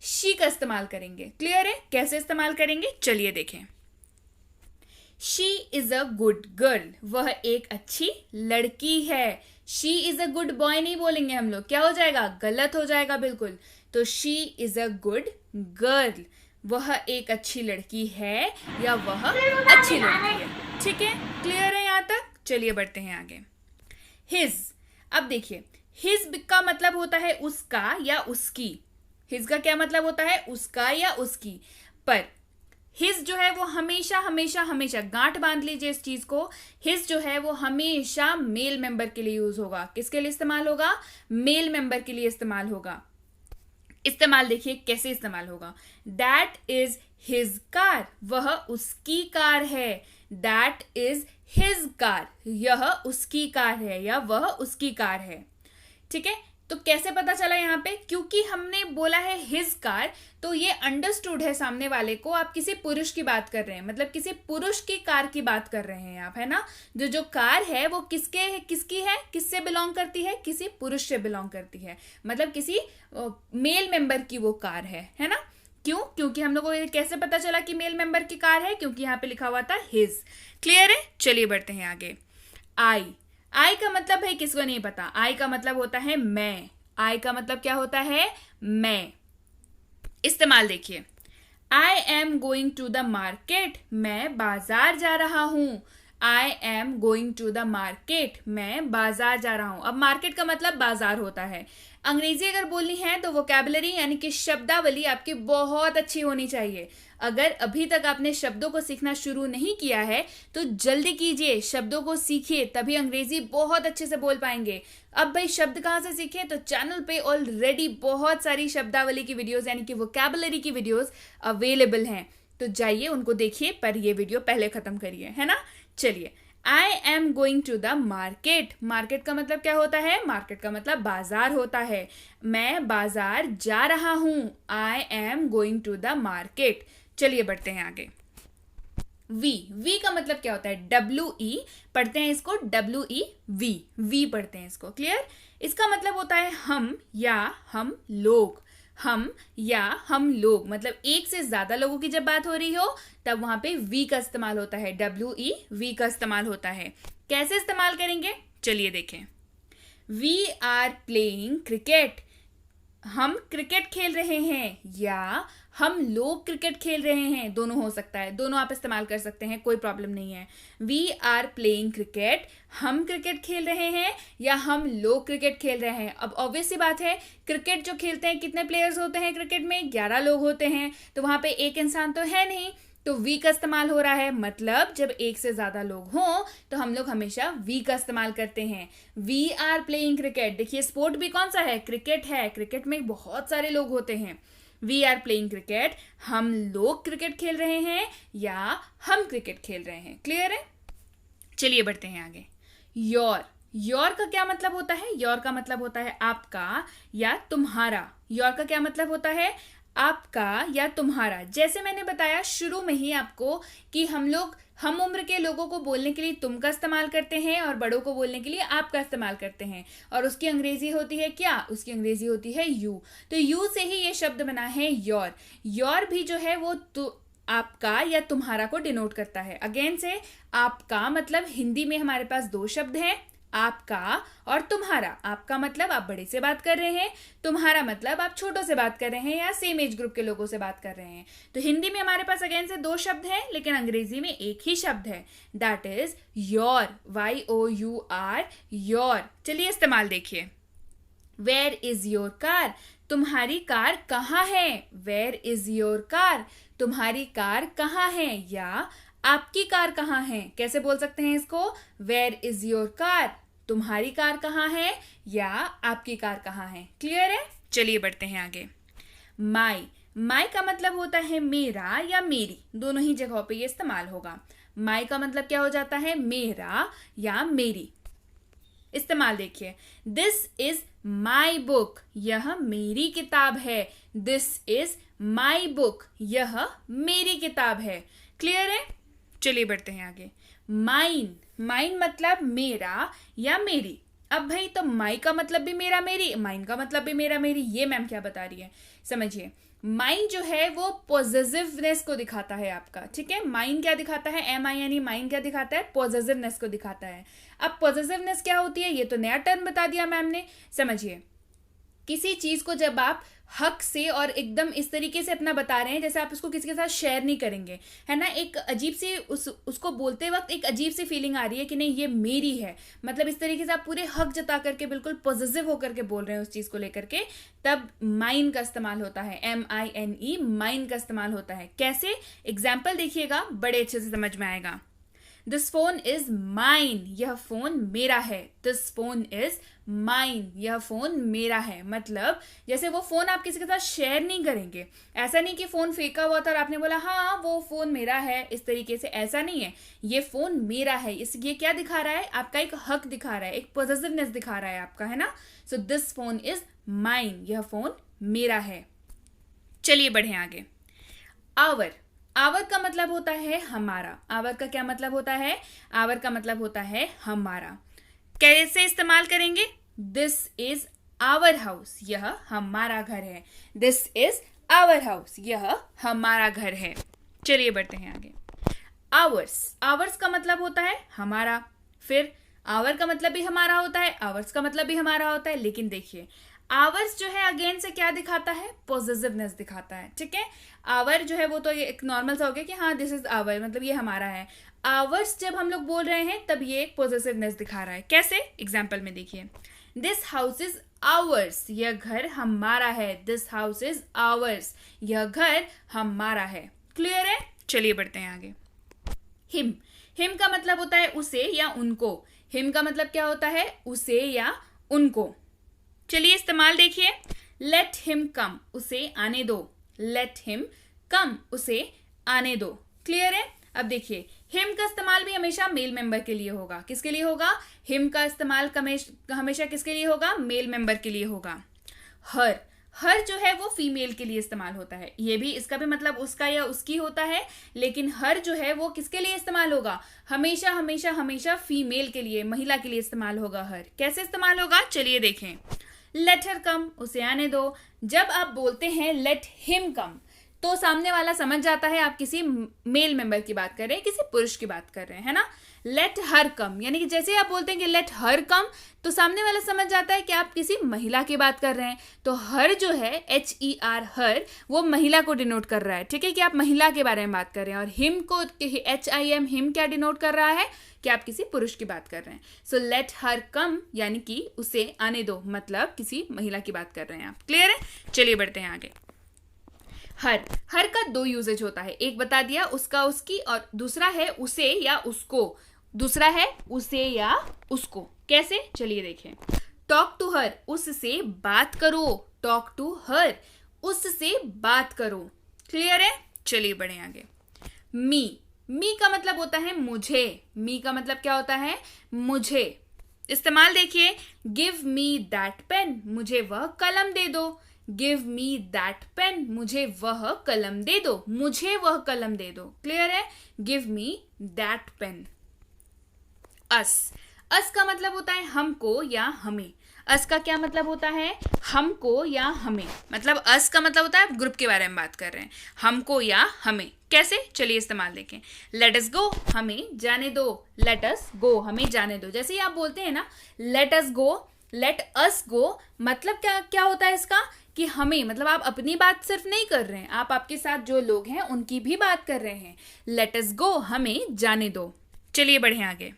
She का इस्तेमाल करेंगे। क्लियर है? कैसे इस्तेमाल करेंगे चलिए देखें। She is a good girl, वह एक अच्छी लड़की है। She is a good boy नहीं बोलेंगे हम लोग, क्या हो जाएगा? गलत हो जाएगा बिल्कुल। तो she is a good girl, वह एक अच्छी लड़की है या वह अच्छी लड़की है। ठीक है, क्लियर है यहाँ तक? चलिए बढ़ते हैं आगे। हिज, अब देखिए हिज का मतलब होता है उसका या उसकी। हिज का क्या मतलब होता है? उसका या उसकी। पर हिज जो है वो हमेशा हमेशा हमेशा, गांठ बांध लीजिए इस चीज को, हिज जो है वो हमेशा मेल मेंबर के लिए यूज होगा। किसके लिए इस्तेमाल होगा? मेल मेंबर के लिए इस्तेमाल होगा। इस्तेमाल देखिए कैसे इस्तेमाल होगा। दैट इज हिज कार, वह उसकी कार है। दैट इज हिज कार, यह उसकी कार है या वह उसकी कार है। ठीक है, तो कैसे पता चला यहाँ पे? क्योंकि हमने बोला है हिज कार, तो ये अंडरस्टूड है सामने वाले को आप किसी पुरुष की बात कर रहे हैं, मतलब किसी पुरुष की कार की बात कर रहे हैं आप, है ना। जो कार है वो किसकी है, किससे बिलोंग करती है? किसी पुरुष से बिलोंग करती है, मतलब किसी मेल मेंबर की वो कार है ना। क्यों? क्योंकि हम लोग को कैसे पता चला कि मेल मेंबर की कार है? क्योंकि यहाँ पे लिखा हुआ था हिज। क्लियर है? चलिए बढ़ते हैं आगे। आई का मतलब भाई किसको नहीं पता? आई का मतलब होता है मैं। आई का मतलब क्या होता है? मैं। इस्तेमाल देखिए। I am going to the market, मैं बाजार जा रहा हूं। I am going to the market, मैं बाजार जा रहा हूं। अब मार्केट का मतलब बाजार होता है। अंग्रेजी अगर बोलनी है तो वोकैबुलरी यानी कि शब्दावली आपकी बहुत अच्छी होनी चाहिए। अगर अभी तक आपने शब्दों को सीखना शुरू नहीं किया है तो जल्दी कीजिए, शब्दों को सीखिए, तभी अंग्रेजी बहुत अच्छे से बोल पाएंगे। अब भाई शब्द कहाँ से सीखे? तो चैनल पे ऑलरेडी बहुत सारी शब्दावली की वीडियोस यानी कि वोकैबुलरी की वीडियोस अवेलेबल हैं, तो जाइए उनको देखिए, पर ये वीडियो पहले खत्म करिए, है ना। चलिए, I am going to the market, market का मतलब क्या होता है? मार्केट का मतलब बाजार होता है। मैं बाजार जा रहा हूं। I am going to the market. चलिए बढ़ते हैं आगे। वी का मतलब क्या होता है? WE पढ़ते हैं इसको, वी पढ़ते हैं इसको। क्लियर? इसका मतलब होता है हम या हम लोग। हम या हम लोग, मतलब एक से ज्यादा लोगों की जब बात हो रही हो तब वहां पे वी का इस्तेमाल होता है। WE वी का इस्तेमाल होता है। कैसे इस्तेमाल करेंगे चलिए देखें। वी आर प्लेइंग क्रिकेट, हम क्रिकेट खेल रहे हैं, या हम लोग क्रिकेट खेल रहे हैं, दोनों हो सकता है, दोनों आप इस्तेमाल कर सकते हैं, कोई प्रॉब्लम नहीं है। वी आर प्लेइंग क्रिकेट, हम क्रिकेट खेल रहे हैं या हम लोग क्रिकेट खेल रहे हैं। अब ऑब्वियस सी बात है, क्रिकेट जो खेलते हैं कितने प्लेयर्स होते हैं क्रिकेट में? 11 लोग होते हैं, तो वहां पे एक इंसान तो है नहीं, तो वी का इस्तेमाल हो रहा है। मतलब जब एक से ज्यादा लोग हों तो हम लोग हमेशा वी का इस्तेमाल करते हैं। वी आर प्लेइंग क्रिकेट, देखिए स्पोर्ट भी कौन सा है? क्रिकेट है। क्रिकेट में बहुत सारे लोग होते हैं। वी आर प्लेइंग क्रिकेट, हम लोग क्रिकेट खेल रहे हैं या हम क्रिकेट खेल रहे हैं। क्लियर है? चलिए बढ़ते हैं आगे। योर का क्या मतलब होता है? योर का मतलब होता है आपका या तुम्हारा। योर का क्या मतलब होता है? आपका या तुम्हारा। जैसे मैंने बताया शुरू में ही आपको कि हम लोग हम उम्र के लोगों को बोलने के लिए तुम का इस्तेमाल करते हैं और बड़ों को बोलने के लिए आप का इस्तेमाल करते हैं, और उसकी अंग्रेजी होती है क्या? उसकी अंग्रेजी होती है यू। तो यू से ही ये शब्द बना है योर। योर भी जो है वो आपका या तुम्हारा को डिनोट करता है। अगेन से, आपका मतलब हिंदी में हमारे पास दो शब्द हैं, आपका और तुम्हारा। आपका मतलब आप बड़े से बात कर रहे हैं, तुम्हारा मतलब आप छोटों से बात कर रहे हैं या सेम एज ग्रुप के लोगों से बात कर रहे हैं। तो हिंदी में हमारे पास अगेन से दो शब्द हैं, लेकिन अंग्रेजी में एक ही शब्द है, that is your. YOUR, your. चलिए इस्तेमाल देखिए। वेयर इज योर कार, तुम्हारी कार कहाँ है? वेयर इज योर कार, तुम्हारी कार कहाँ है, या आपकी कार कहाँ है? कैसे बोल सकते हैं इसको? वेयर इज योर कार, तुम्हारी कार कहाँ है या आपकी कार कहाँ है। क्लियर है? चलिए बढ़ते हैं आगे। माई का मतलब होता है मेरा या मेरी, दोनों ही जगहों पे ये इस्तेमाल होगा। माई का मतलब क्या हो जाता है? मेरा या मेरी। इस्तेमाल देखिए। दिस इज माई बुक, यह मेरी किताब है। दिस इज माई बुक, यह मेरी किताब है। क्लियर है? चलिए बढ़ते हैं आगे। माइन मतलब मेरा या मेरी। अब भाई तो माई का मतलब भी मेरा मेरी, माइन का मतलब भी मेरा मेरी, ये मैम क्या बता रही है समझिए। माइन जो है वो पॉजिटिवनेस को दिखाता है आपका, ठीक है। माइन क्या दिखाता है, MINE, माइन क्या दिखाता है, पॉजिटिवनेस को दिखाता है। अब पॉजिटिवनेस क्या होती है, ये तो नया टर्म बता दिया मैम ने। समझिए, किसी चीज को जब आप हक से और एकदम इस तरीके से अपना बता रहे हैं जैसे आप उसको किसी के साथ शेयर नहीं करेंगे, है ना, एक अजीब सी उसको बोलते वक्त एक अजीब सी फीलिंग आ रही है कि नहीं ये मेरी है, मतलब इस तरीके से आप पूरे हक जता करके बिल्कुल पॉजिटिव होकर के बोल रहे हैं उस चीज को लेकर के, तब माइन का इस्तेमाल होता है, MINE, माइन का इस्तेमाल होता है। कैसे, एग्जाम्पल देखिएगा, बड़े अच्छे से समझ में आएगा। दिस फोन इज माइन, यह फोन मेरा है। दिस फोन इज माइन, यह फोन मेरा है। मतलब जैसे वो फोन आप किसी के साथ शेयर नहीं करेंगे, ऐसा नहीं कि फोन फेंका हुआ था और आपने बोला हाँ वो फोन मेरा है, इस तरीके से, ऐसा नहीं है। ये फोन मेरा है, ये क्या दिखा रहा है, आपका एक हक दिखा रहा है, एक पॉजिटिवनेस दिखा रहा है आपका, है ना। So this phone is mine, यह फोन मेरा है। चलिए बढ़े आगे। आवर, आवर का मतलब होता है हमारा। आवर का क्या मतलब होता है, आवर का मतलब होता है हमारा। कैसे इस्तेमाल करेंगे, दिस इज आवर हाउस, यह हमारा घर है। दिस इज आवर हाउस, यह हमारा घर है। चलिए बढ़ते हैं आगे। आवर्स, आवर्स का मतलब होता है हमारा। फिर आवर का मतलब भी हमारा होता है, आवर्स का मतलब भी हमारा होता है, लेकिन देखिए आवर्स जो है अगेन से क्या दिखाता है, पॉजिटिवनेस दिखाता है, ठीक है। आवर जो है वो तो एक नॉर्मल सा हो गया कि हाँ दिस इज आवर, मतलब ये हमारा है। आवर्स जब हम लोग बोल रहे हैं तब ये एक पॉजिटिवनेस दिखा रहा है। कैसे, एग्जाम्पल में देखिए, दिस हाउस इज आवर्स, यह घर हमारा है। दिस हाउस इज आवर्स, यह घर हमारा है। क्लियर है। चलिए बढ़ते हैं आगे। हिम, हिम का मतलब होता है उसे या उनको। हिम का मतलब क्या होता है, उसे या उनको। चलिए इस्तेमाल देखिए। लेट हिम कम, उसे आने दो। लेट हिम कम, उसे आने दो। क्लियर है। अब देखिए, हिम का इस्तेमाल भी हमेशा मेल मेंबर के लिए होगा। किसके लिए होगा, हिम का इस्तेमाल हमेशा किसके लिए होगा, मेल मेंबर के लिए होगा। हर, हर जो है वो फीमेल के लिए इस्तेमाल होता है। ये भी, इसका भी मतलब उसका या उसकी होता है, लेकिन हर जो है वो किसके लिए इस्तेमाल होगा, हमेशा हमेशा हमेशा फीमेल के लिए, महिला के लिए इस्तेमाल होगा हर। कैसे इस्तेमाल होगा, चलिए देखें। लेट हर कम, उसे आने दो। जब आप बोलते हैं लेट हिम कम, तो सामने वाला समझ जाता है आप किसी मेल मेंबर की बात कर रहे हैं, किसी पुरुष की बात कर रहे हैं, है ना। लेट हर कम, यानी कि जैसे आप बोलते हैं कि लेट हर कम, तो सामने वाला समझ जाता है कि आप किसी महिला की बात कर रहे हैं। तो हर जो है HER, हर, वो महिला को डिनोट कर रहा है, ठीक है, कि आप महिला के बारे में बात कर रहे हैं। और हिम को, HIM, हिम क्या डिनोट कर रहा है, कि आप किसी पुरुष की बात कर रहे हैं। सो लेट हर कम, यानी कि उसे आने दो, मतलब किसी महिला की बात कर रहे हैं आप। क्लियर है। चलिए बढ़ते हैं आगे। हर, हर का दो यूजेज होता है, एक बता दिया उसका उसकी, और दूसरा है उसे या उसको। दूसरा है उसे या उसको। कैसे, चलिए देखें। टॉक टू हर, उससे बात करो। टॉक टू हर, उससे बात करो। क्लियर है। चलिए बढ़े आगे। मी, मी का मतलब होता है मुझे। मी का मतलब क्या होता है, मुझे। इस्तेमाल देखिए। गिव मी दैट पेन, मुझे वह कलम दे दो। गिव मी दैट पेन, मुझे वह कलम दे दो, मुझे वह कलम दे दो। क्लियर है। Give me that pen. Us, us का मतलब होता है हमको या हमें। अस का क्या मतलब होता है, हमको या हमें। मतलब अस का मतलब होता है ग्रुप के बारे में बात कर रहे हैं, हमको या हमें। कैसे, चलिए इस्तेमाल देखें। लेट अस गो, हमें जाने दो। लेट अस गो, हमें जाने दो। जैसे ही आप बोलते हैं ना लेट अस गो, लेट अस गो, मतलब क्या क्या होता है इसका, कि हमें, मतलब आप अपनी बात सिर्फ नहीं कर रहे हैं, आप आपके साथ जो लोग हैं उनकी भी बात कर रहे हैं। लेट अस गो, हमें जाने दो। चलिए बढ़े आगे।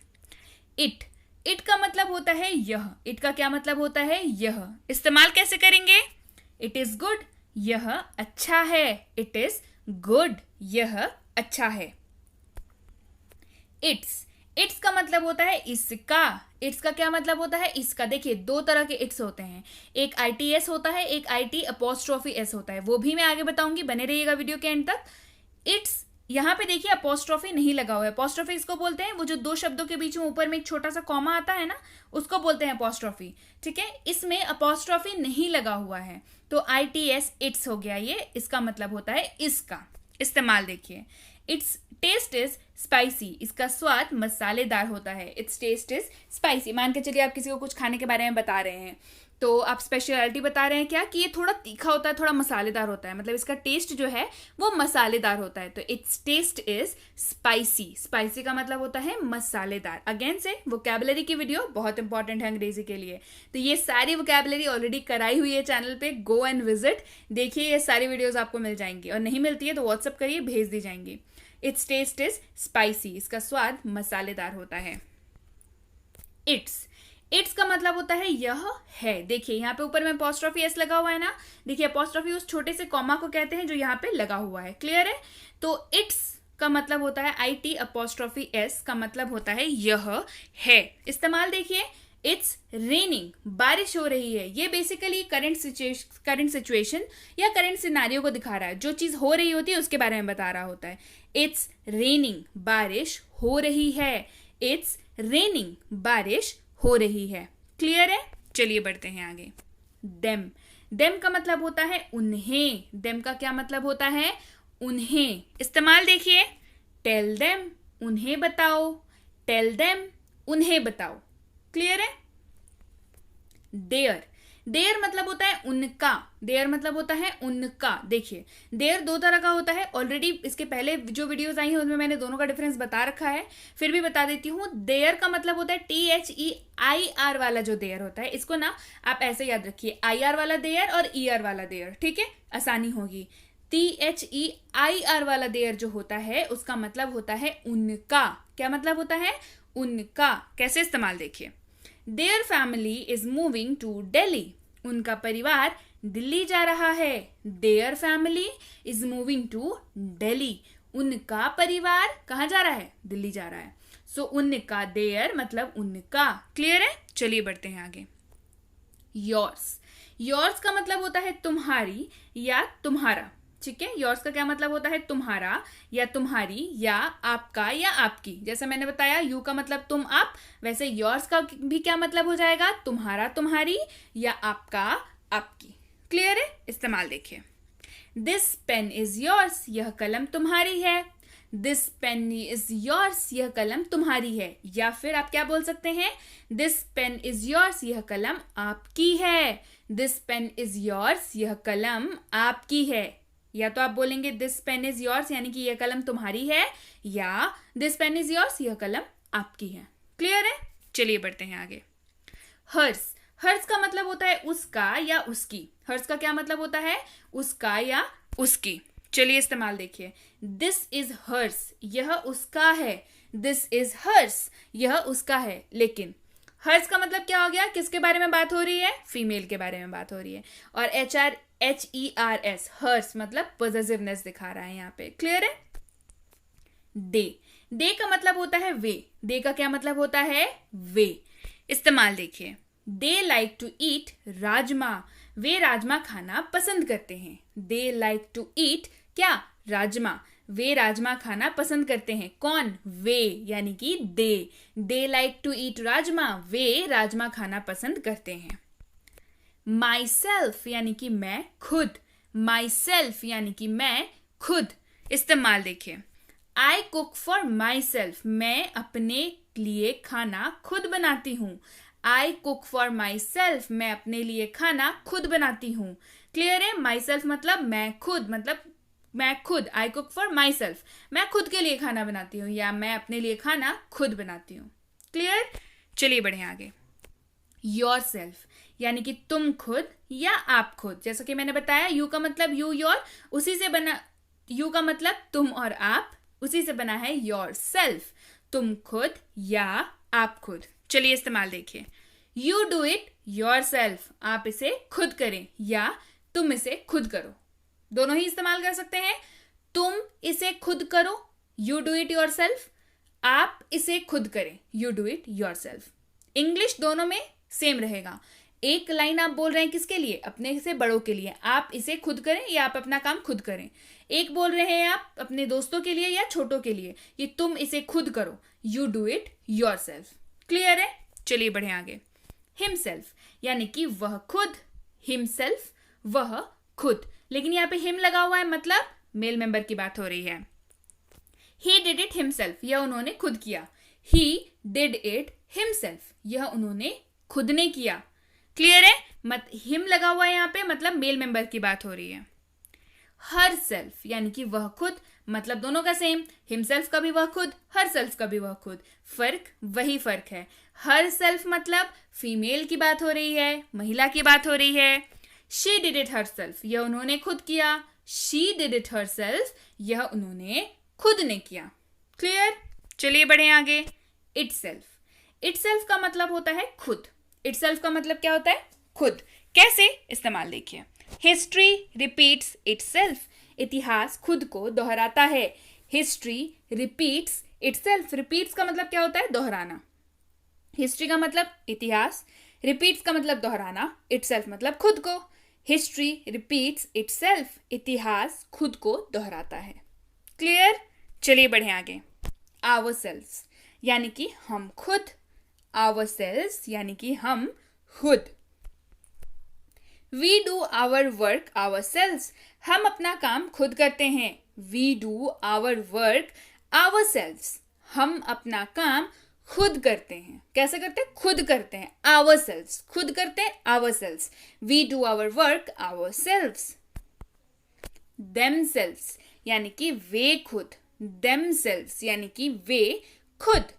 इट, इट का मतलब होता है यह। इट का क्या मतलब होता है, यह। इस्तेमाल कैसे करेंगे। इट इज गुड, यह अच्छा है। इट इज गुड, यह अच्छा है। इट्स, इट्स का मतलब होता है इसका। इट्स का क्या मतलब होता है, इसका। देखिए दो तरह के इट्स होते हैं, एक ITS होता है, एक IT' होता है, वो भी मैं आगे बताऊंगी, बने रहिएगा वीडियो के एंड तक। इट्स, यहाँ पे देखिए अपोस्ट्रोफी नहीं लगा हुआ है। अपोस्ट्रोफी इसको बोलते हैं, वो जो दो शब्दों के बीच में ऊपर में एक छोटा सा कॉमा आता है ना, उसको बोलते हैं अपोस्ट्रोफी, ठीक है। इसमें अपोस्ट्रोफी नहीं लगा हुआ है, तो ITS इट्स हो गया ये, इसका मतलब होता है इसका। इस्तेमाल देखिए। इट्स टेस्ट इज स्पाइसी, इसका स्वाद मसालेदार होता है। It's taste is spicy. मान के चलिए आप किसी को कुछ खाने के बारे में बता रहे हैं, तो आप स्पेशलिटी बता रहे हैं क्या कि ये थोड़ा तीखा होता है, थोड़ा मसालेदार होता है, मतलब इसका टेस्ट जो है वो मसालेदार होता है, तो it's taste is spicy. Spicy का मतलब होता है मसालेदार। अगेन से वोकैबुलरी की वीडियो बहुत इंपॉर्टेंट है अंग्रेजी के लिए, तो ये सारी वोकैबुलरी ऑलरेडी कराई हुई है चैनल पे, गो एंड विजिट, देखिए ये सारी वीडियोज आपको मिल जाएंगी, और नहीं मिलती है तो व्हाट्सअप करिए, भेज दी जाएंगी। इट्स टेस्ट इज स्पाइसी, इसका स्वाद मसालेदार होता है। इट्स का मतलब होता है यह है। देखिए यहाँ पे ऊपर में अपॉस्ट्रोफी एस लगा हुआ है ना, देखिए अपॉस्ट्रोफी उस छोटे से कॉमा को कहते हैं जो यहाँ पे लगा हुआ है, क्लियर है। तो इट्स का मतलब होता है IT अपॉस्ट्रोफी एस का मतलब होता है यह है। इस्तेमाल देखिए, इट्स रेनिंग, बारिश हो रही है। ये बेसिकली करंट सिचुएशन या करंट सिनारियो को दिखा रहा है, जो चीज हो रही होती है उसके बारे में बता रहा होता है। इट्स रेनिंग, बारिश हो रही है। इट्स रेनिंग, बारिश हो रही है, क्लियर है। चलिए बढ़ते हैं आगे। देम का मतलब होता है उन्हें। देम का क्या मतलब होता है? उन्हें। इस्तेमाल देखिए, टेल देम, उन्हें बताओ। टेल देम, उन्हें बताओ, क्लियर है। देयर मतलब होता है उनका। देयर मतलब होता है उनका। देखिए देयर दो तरह का होता है, ऑलरेडी इसके पहले जो वीडियोस आई हैं उसमें मैंने दोनों का डिफरेंस बता रखा है, फिर भी बता देती हूँ। देयर का मतलब होता है THEIR वाला जो देयर होता है, इसको ना आप ऐसे याद रखिए, IR वाला देयर और ER वाला देयर, ठीक है, आसानी होगी। THEIR वाला देयर जो होता है उसका मतलब होता है उनका। क्या मतलब होता है? उनका। कैसे इस्तेमाल देखिए, their family is moving to Delhi, उनका परिवार दिल्ली जा रहा है। Their family is moving to Delhi, उनका परिवार कहाँ जा रहा है? दिल्ली जा रहा है। सो उनका, देयर मतलब उनका, क्लियर है। चलिए बढ़ते हैं आगे। योर्स का मतलब होता है तुम्हारी या तुम्हारा, ठीक है। योर्स का क्या मतलब होता है? तुम्हारा या तुम्हारी या आपका या आपकी। जैसे मैंने बताया यू का मतलब तुम आप, वैसे योर्स का भी क्या मतलब हो जाएगा? तुम्हारा तुम्हारी या आपका आपकी, क्लियर है। इस्तेमाल देखिए, दिस पेन इज योर्स, यह कलम तुम्हारी है। दिस पेन इज योर्स, यह कलम तुम्हारी है। या फिर आप क्या बोल सकते हैं? दिस पेन इज योर्स, यह कलम आपकी है। दिस पेन इज योर्स, यह कलम आपकी है। या तो आप बोलेंगे दिस पेन इज योर्स यानी कि यह कलम तुम्हारी है, या दिस पेन इज योर्स, यह कलम आपकी है, क्लियर है। चलिए बढ़ते हैं आगे। हर्स का मतलब होता है उसका या उसकी। हर्स का क्या मतलब होता है? उसका या उसकी। चलिए इस्तेमाल देखिए, दिस इज हर्स, यह उसका है। दिस इज हर्स, यह उसका है। लेकिन हर्स का मतलब क्या हो गया? किसके बारे में बात हो रही है? फीमेल के बारे में बात हो रही है। और HERS, हर्स मतलब पॉजेसिवनेस दिखा रहा है यहाँ पे, क्लियर है। दे का मतलब होता है वे। दे का क्या मतलब होता है? वे। इस्तेमाल देखिए, they like to eat rajma, वे राजमा खाना पसंद करते हैं। दे लाइक टू ईट क्या? राजमा। वे राजमा खाना पसंद करते हैं। कौन? वे, यानी कि they like to eat rajma, वे राजमा खाना पसंद करते हैं। माई सेल्फ यानी कि मैं खुद। माई सेल्फ यानी कि मैं खुद। इस्तेमाल देखिए, I cook for my self, मैं अपने लिए खाना खुद बनाती हूँ। I cook for my self, मैं अपने लिए खाना खुद बनाती हूँ, क्लियर है। माई सेल्फ मतलब मैं खुद, मतलब मैं खुद। I cook for my self, मैं खुद के लिए खाना बनाती हूँ या मैं अपने लिए खाना खुद बनाती हूँ, क्लियर। चलिए बढ़े आगे। योर सेल्फ यानी कि तुम खुद या आप खुद। जैसा कि मैंने बताया यू का मतलब यू योर, उसी से बना, यू का मतलब तुम और आप, उसी से बना है योर सेल्फ, तुम खुद या आप खुद। चलिए इस्तेमाल देखिए, you do it your self, आप इसे खुद करें या तुम इसे खुद करो, दोनों ही इस्तेमाल कर सकते हैं। तुम इसे खुद करो, you do it your self, आप इसे खुद करें, you do it your self. English दोनों में सेम रहेगा। एक लाइन आप बोल रहे हैं किसके लिए? अपने से बड़ों के लिए, आप इसे खुद करें या आप अपना काम खुद करें। एक बोल रहे हैं आप अपने दोस्तों के लिए या छोटों के लिए, ये तुम इसे खुद करो, you do it your self, clear है। चलिए बढ़े आगे। हिमसेल्फ यानी कि वह खुद, हिमसेल्फ वह खुद, लेकिन यहाँ पे हिम लगा हुआ है, मतलब मेल मेंबर की बात हो रही है। ही डिड इट हिमसेल्फ, यह उन्होंने खुद किया। ही डिड इट हिमसेल्फ, यह उन्होंने खुद ने किया। क्लियर है? मत हिम लगा हुआ है यहाँ पे, मतलब मेल मेंबर की बात हो रही है. हर सेल्फ यानी कि वह खुद, मतलब दोनों का सेम. हिमसेल्फ का भी वह खुद, हर सेल्फ का भी वह खुद. फर्क वही फर्क है. हर सेल्फ मतलब फीमेल की बात हो रही है, महिला की बात हो रही है. She did it her self, यह उन्होंने खुद किया. She did it her self, यह उन्होंने खुद ने किया. क्लियर? चलिए बढ़े आगे. It self. इट सेल्फ का मतलब होता है खुद. इट सेल्फ का मतलब क्या होता है? खुद. कैसे इस्तेमाल देखिए. History repeats it self. इतिहास खुद को दोहराता है. History repeats it self. Repeats का मतलब क्या होता है? दोहराना. हिस्ट्री का मतलब इतिहास, रिपीट्स का मतलब दोहराना, इट सेल्फ मतलब खुद को. History repeats it self. इतिहास खुद को दोहराता है. क्लियर? चलिए बढ़े आगे. आवर सेल्स यानी कि हम खुद. आवर सेल्स यानी कि हम खुद. We do our work our sales. हम अपना काम खुद करते हैं. We do our work our sales. हम अपना काम खुद करते हैं. कैसे करते हैं? खुद करते हैं. आवर सेल्स, खुद करते हैं. Our sales. We do our work our sales. Them sales यानी कि वे खुद. देम सेल्स यानी कि वे खुद.